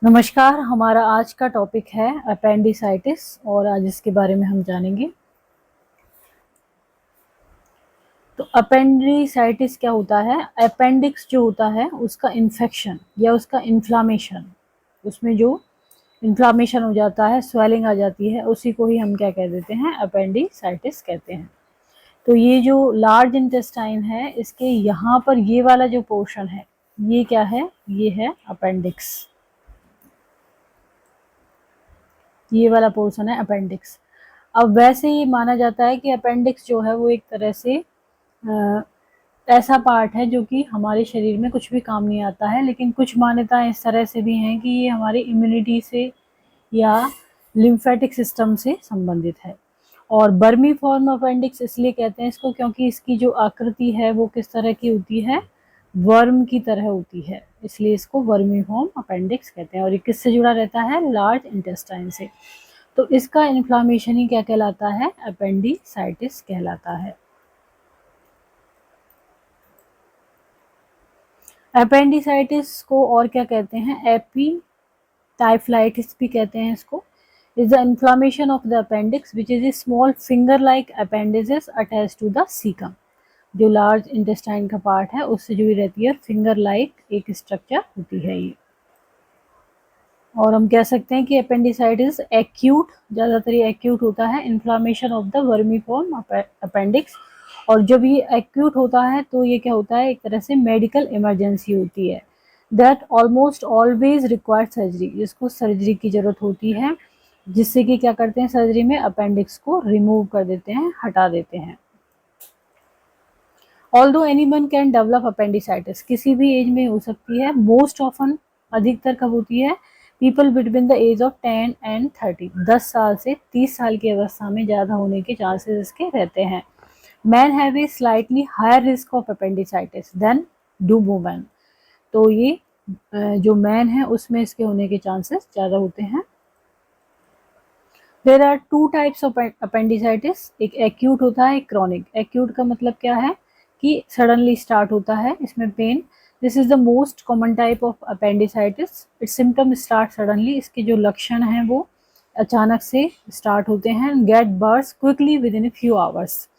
नमस्कार। हमारा आज का टॉपिक है अपेंडिसाइटिस और आज इसके बारे में हम जानेंगे। तो अपेंडिसाइटिस क्या होता है? अपेंडिक्स जो होता है उसका इन्फेक्शन या उसका इन्फ्लामेशन, उसमें जो इन्फ्लामेशन हो जाता है, स्वेलिंग आ जाती है, उसी को ही हम क्या कह देते हैं? अपेंडिसाइटिस कहते हैं। तो ये जो लार्ज इंटेस्टाइन है, इसके यहाँ पर ये वाला जो पोर्शन है, ये क्या है? ये है अपेंडिक्स। ये वाला पोर्शन है अपेंडिक्स। अब वैसे ये माना जाता है कि अपेंडिक्स जो है वो एक तरह से ऐसा पार्ट है जो कि हमारे शरीर में कुछ भी काम नहीं आता है, लेकिन कुछ मान्यताएं इस तरह से भी हैं कि ये हमारी इम्यूनिटी से या लिम्फेटिक सिस्टम से संबंधित है। और बर्मी फॉर्म अपेंडिक्स इसलिए कहते हैं इसको क्योंकि इसकी जो आकृति है वो किस तरह की होती है? वर्म की तरह होती है, इसलिए इसको वर्मी फॉर्म अपेंडिक्स कहते हैं। और ये किससे जुड़ा रहता है? लार्ज इंटेस्टाइन से। तो इसका इन्फ्लामेशन ही क्या कहलाता है? अपेंडिसाइटिस कहलाता है। अपेंडिसाइटिस को और क्या कहते हैं? एपीटाइफ्लाइटिस भी कहते हैं इसको। Is the inflammation of the appendix which is a small finger like appendices attach to the caecum. जो लार्ज इंटेस्टाइन का पार्ट है उससे जुड़ी रहती है, फिंगर लाइक एक स्ट्रक्चर होती है ये। और हम कह सकते हैं कि अपेंडिसाइटिस एक्यूट, ज़्यादातर ये एक्यूट होता है, inflammation of the vermiform appendix. और जब ये एक्यूट होता है तो ये क्या होता है? एक तरह से मेडिकल इमरजेंसी होती है, that almost always required surgery, जिसको सर्जरी की ज़रूरत होती है, जिससे कि क्या करते हैं? सर्जरी में अपेंडिक्स को रिमूव कर देते हैं, हटा देते हैं। Although anyone can develop appendicitis, किसी भी एज में हो सकती है। मोस्ट ऑफन, अधिकतर कब होती है? People between the age of 10 and 30, 10 साल से 30 साल की अवस्था में ज़्यादा होने के चांसेस इसके रहते हैं। Man have a slightly higher risk of appendicitis than do women. तो ये जो मैन है उसमें इसके होने के चांसेस ज़्यादा होते हैं। There are two types of appendicitis, एक एक्यूट होता है, एक क्रॉनिक। एक्यूट का मतलब क्या है? कि सडनली स्टार्ट होता है इसमें pain. This is the most common type of appendicitis. Its symptom start suddenly, इसके जो लक्षण हैं वो अचानक से स्टार्ट होते हैं। Get worse quickly within a few hours,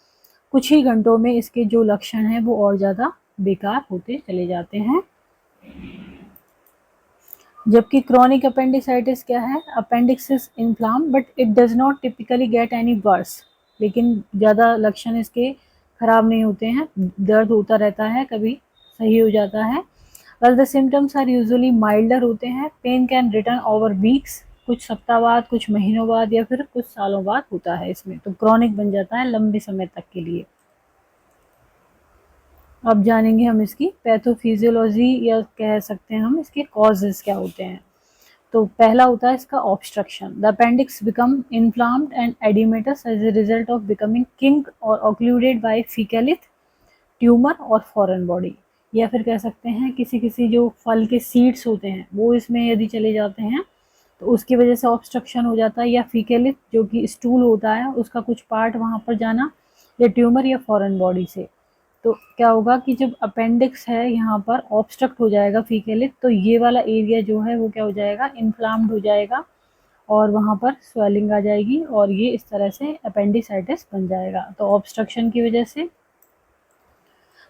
कुछ ही घंटों में इसके जो लक्षण हैं वो और ज़्यादा बेकार होते चले जाते हैं। जबकि क्रॉनिक अपेंडिसाइटिस क्या है? Appendix is inflamed but it does not typically get any worse, लेकिन ज़्यादा लक्षण इसके खराब नहीं होते हैं, दर्द होता रहता है, कभी सही हो जाता है। Well the symptoms are usually milder होते हैं। Pain can return over weeks, कुछ सप्ताह बाद, कुछ महीनों बाद या फिर कुछ सालों बाद होता है इसमें, तो क्रॉनिक बन जाता है लंबे समय तक के लिए। अब जानेंगे हम इसकी पैथोफिजियोलॉजी, या कह सकते हैं हम इसके कॉजेज क्या होते हैं। तो पहला होता है इसका obstruction. The appendix become inflamed and oedematous as a result of becoming kinked or occluded by faecalith tumour or foreign body. या फिर कह सकते हैं किसी किसी जो फल के सीड्स होते हैं वो इसमें यदि चले जाते हैं तो उसकी वजह से ऑब्स्ट्रक्शन हो जाता है, या फीकलिथ जो कि स्टूल होता है उसका कुछ पार्ट वहाँ पर जाना, या ट्यूमर या फॉरेन बॉडी से। तो क्या होगा कि जब अपेंडिक्स है यहाँ पर ऑब्स्ट्रक्ट हो जाएगा फीकलिथ, तो ये वाला एरिया जो है वो क्या हो जाएगा? इन्फ्लाम्ड हो जाएगा और वहाँ पर स्वेलिंग आ जाएगी और ये इस तरह से अपेंडिसाइटिस बन जाएगा। तो ऑब्स्ट्रक्शन की वजह से।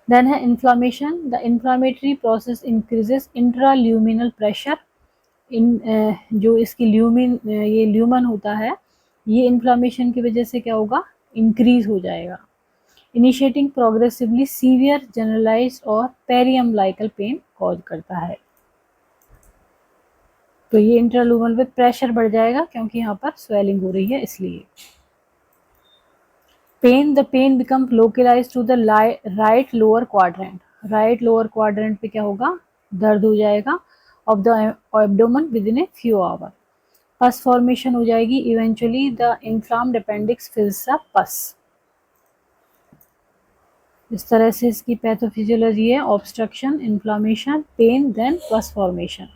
देन है inflammation. The inflammatory process increases intraluminal pressure. जो इसकी ये ल्यूमन होता है, ये इन्फ्लामेशन की वजह से क्या होगा? इंक्रीज हो जाएगा। इनिशिएटिंग प्रोग्रेसिवली सीवियर जनरलाइज्ड और पेरियम्बलाइकल पेन कॉज करता है। तो ये इंट्राल्यूमनल पे प्रेशर बढ़ जाएगा क्योंकि यहाँ पर स्वेलिंग हो रही है इसलिए। Pain, the pain become localise to the right lower quadrant. Right lower quadrant पे क्या होगा? दर्द हो जाएगा of the abdomen within a few hour. Pus formation हो जाएगी। Eventually the inflamed appendix fills a pus. इस तरह से इसकी पैथोफिजियोलॉजी है, obstruction, inflammation, pain, then pus formation.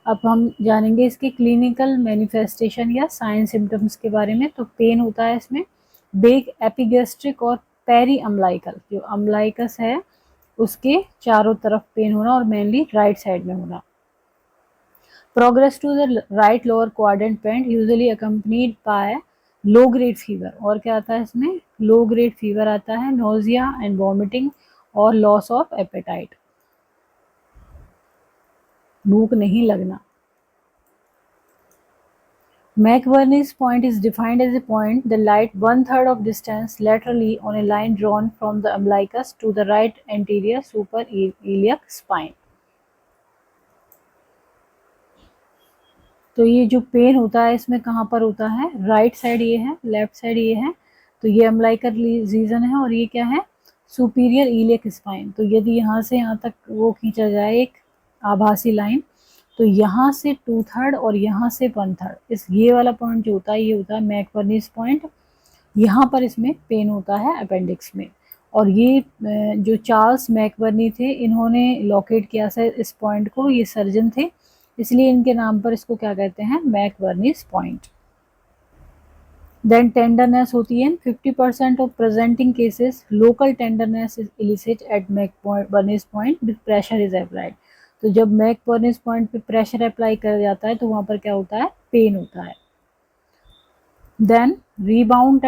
अब हम जानेंगे इसके क्लिनिकल मैनिफेस्टेशन या साइन सिम्टम्स के बारे में। तो पेन होता है इसमें, बेक, एपिगैस्ट्रिक और पेरी अम्लाइकल, जो अम्लाइकस है उसके चारों तरफ पेन होना और मेनली राइट साइड में होना। Progress to the right lower quadrant pain usually accompanied by low grade fever, और क्या आता है इसमें, लो ग्रेड फीवर आता है, नोजिया एंड वॉमिटिंग और लॉस ऑफ एपेटाइट, भूख नहीं लगना। McBurney's point is defined as a point that lies 1/3 of distance laterally on a line drawn from the umbilicus to the right anterior superiliac spine। तो ये जो pen होता है इसमें कहाँ पर होता है, राइट साइड ये है, लेफ्ट साइड ये है, तो ये अम्बलाइकल रीजन है और ये क्या है, सुपीरियर इलियक स्पाइन। तो यदि यहाँ से यहाँ तक वो खींचा जाए एक आभासी लाइन, तो यहाँ से 2/3 और यहाँ से 1/3, इस ये वाला पॉइंट जो होता है ये होता है मैकबर्नीज पॉइंट। यहाँ पर इसमें पेन होता है अपेंडिक्स में, और ये जो चार्ल्स मैकबर्नी थे इन्होंने लोकेट किया था इस पॉइंट को, ये सर्जन थे, इसलिए इनके नाम पर इसको क्या कहते हैं, मैकबर्नीज पॉइंट। देन टेंडरनेस होती है, 50% of presenting cases local tenderness is elicited at McBurney's point with pressure is applied. तो जब मैकबर्नीज पॉइंट पे प्रेशर अप्लाई कर जाता है तो वहाँ पर क्या होता है, पेन होता है। Then rebound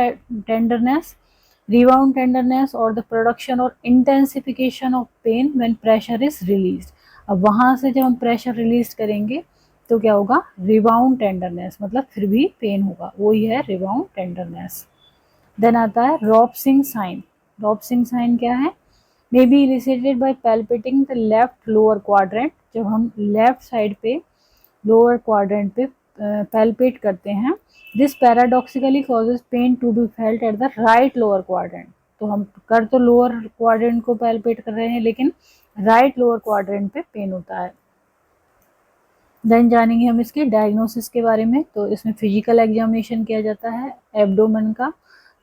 tenderness or the production or intensification of pain when pressure is released। अब वहाँ से जब हम प्रेशर रिलीज करेंगे तो क्या होगा, रिबाउंड टेंडरनेस, मतलब फिर भी पेन होगा, वही है रिबाउंड टेंडरनेस। देन आता है रॉपसिंग साइन। रॉपसिंग साइन क्या है, may be elicited by palpating the left lower quadrant. जब हम लेफ्ट साइड पे लोअर क्वाड्रेंट पे पैल्पेट करते हैं, this paradoxically causes pain to be felt at the right lower quadrant. तो हम कर तो लोअर क्वाड्रेंट को पैल्पेट कर रहे हैं लेकिन राइट लोअर क्वाड्रेंट पे पेन होता है। देन जानेंगे हम इसके डायग्नोसिस के बारे में। तो इसमें फिजिकल एग्जामिनेशन किया जाता है एब्डोमेन का,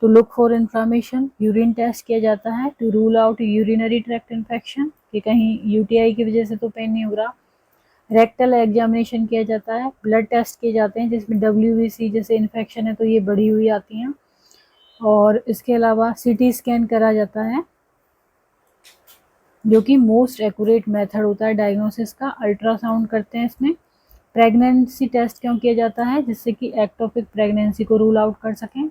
तो look for inflammation, urine test किया जाता है to rule out urinary tract infection, कि कहीं यूटीआई की वजह से तो पेन नहीं हो रहा। रेक्टल एग्जामिनेशन किया जाता है, ब्लड टेस्ट किए जाते हैं जिसमें WBC जैसे इन्फेक्शन है तो ये बढ़ी हुई आती हैं, और इसके अलावा CT स्कैन करा जाता है जो कि मोस्ट एक्यूरेट मेथड होता है डायग्नोसिस का। अल्ट्रासाउंड करते हैं इसमें। प्रेगनेंसी टेस्ट क्यों किया जाता है, जिससे कि एक्टोपिक प्रेगनेंसी को रूल आउट कर सकें,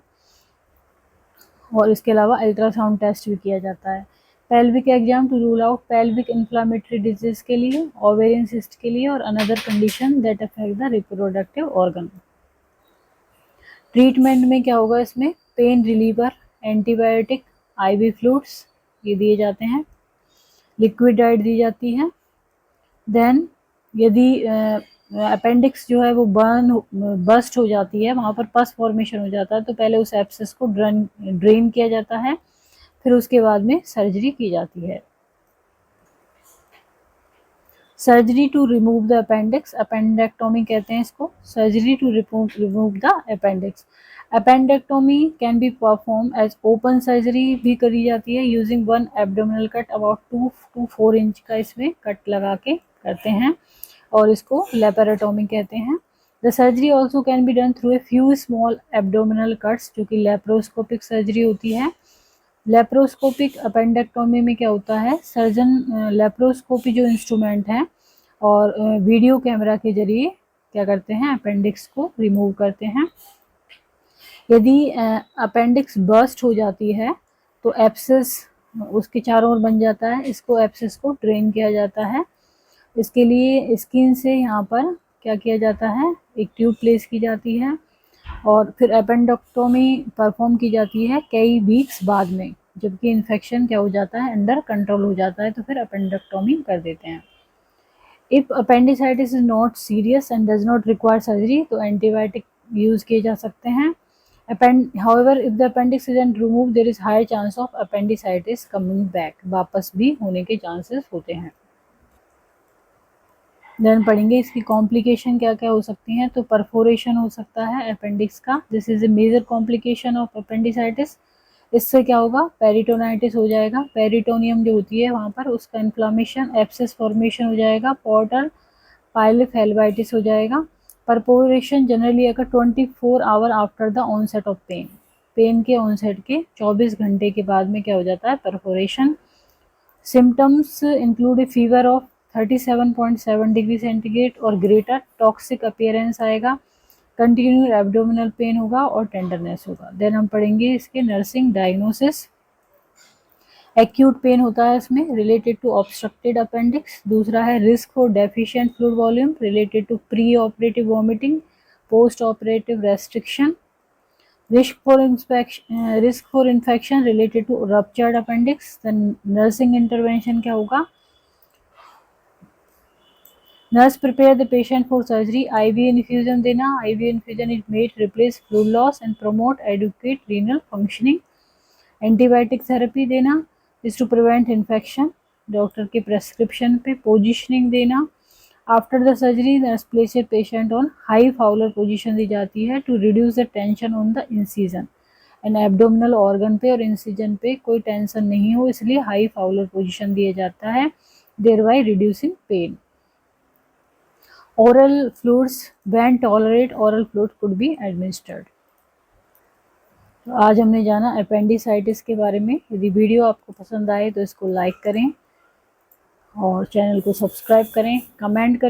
और इसके अलावा अल्ट्रासाउंड टेस्ट भी किया जाता है। Pelvic exam to rule out pelvic inflammatory disease के लिए, ओवेरियन सिस्ट के लिए और another condition that affect the reproductive organ. Treatment में क्या होगा इसमें, pain reliever, antibiotic, IV fluids ये दिए जाते हैं, लिक्विड डाइट दी जाती है। देन यदि अपेंडिक्स जो है वो बस्ट हो जाती है, वहाँ पर पस फॉर्मेशन हो जाता है, तो पहले उस एब्सेस को ड्रेन किया जाता है, फिर उसके बाद में सर्जरी की जाती है। Surgery to remove the appendix, appendectomy कहते हैं इसको, surgery to remove the appendix. Appendectomy can be perform as open surgery भी करी जाती है using 1 abdominal cut, about 2 to 4 inch का इसमें कट लगा के करते हैं, और इसको लेपेरेटोमी कहते हैं। The surgery also can be done through a few small abdominal cuts, जो कि लेप्रोस्कोपिक सर्जरी होती है। लेप्रोस्कोपिक अपेंडेक्टोमी में क्या होता है, सर्जन लेप्रोस्कोपी जो इंस्ट्रूमेंट है और वीडियो कैमरा के जरिए क्या करते हैं, अपेंडिक्स को रिमूव करते हैं। यदि अपेंडिक्स बर्स्ट हो जाती है तो एब्सेस उसके चारों ओर बन जाता है, इसको एब्सेस को ड्रेन किया जाता है। इसके लिए स्किन से यहाँ पर क्या किया जाता है, एक ट्यूब प्लेस की जाती है, और फिर अपेंडेक्टोमी परफॉर्म की जाती है कई वीक्स बाद में, जबकि इन्फेक्शन क्या हो जाता है, अंडर कंट्रोल हो जाता है, तो फिर अपेंडेक्टोमी कर देते हैं। If appendicitis is not serious and does not require surgery, तो एंटीबायोटिक यूज किए जा सकते हैं। However, if the appendix isn't removed, there is high chance of appendicitis coming back, वापस भी होने के चांसेस होते हैं। देन पढ़ेंगे इसकी कॉम्प्लिकेशन क्या क्या हो सकती हैं। तो परफोरेशन हो सकता है अपेंडिक्स का, this is a major complication of appendicitis. इससे क्या होगा, पेरिटोनाइटिस हो जाएगा, पेरिटोनियम जो होती है वहाँ पर उसका इन्फ्लामेशन, एब्सेस फॉर्मेशन हो जाएगा, पोर्टल पाइलोफेल्वाइटिस हो जाएगा। परफोरेशन जनरली अगर 24 hour after the onset of pain, pain के ऑनसेट के 24 घंटे के बाद में क्या हो जाता है, perforation. Symptoms include A fever of 37.7 degree centigrade और ग्रेटर, टॉक्सिक अपीयरेंस आएगा, कंटिन्यू एब्डोमिनल पेन होगा और टेंडरनेस होगा। देन हम पढ़ेंगे इसके नर्सिंग डायग्नोसिस। एक्यूट पेन होता है इसमें रिलेटेड टू ऑब्स्ट्रक्टेड अपेंडिक्स। दूसरा है risk for deficient fluid volume related to pre operative vomiting, post operative restriction. Risk for infection related to ruptured appendix. Nursing intervention क्या होगा? Nurse prepare the patient for surgery, IV infusion देना। IV infusion is made replace fluid loss and promote adequate renal functioning. Antibiotic therapy देना is to prevent infection, doctor के prescription पे। Positioning देना, after the surgery nurse places patient on high Fowler position दी जाती है to reduce the tension on the incision. And abdominal organ पे और incision पे कोई टेंशन नहीं हो इसलिए हाई फाउलर पोजीशन दिया जाता है, thereby reducing pain. Oral fluids, when tolerate oral fluid could be administered. तो आज हमने जाना अपेंडिसाइटिस के बारे में। यदि वीडियो आपको पसंद आए तो इसको लाइक करें और चैनल को सब्सक्राइब करें, कमेंट करें।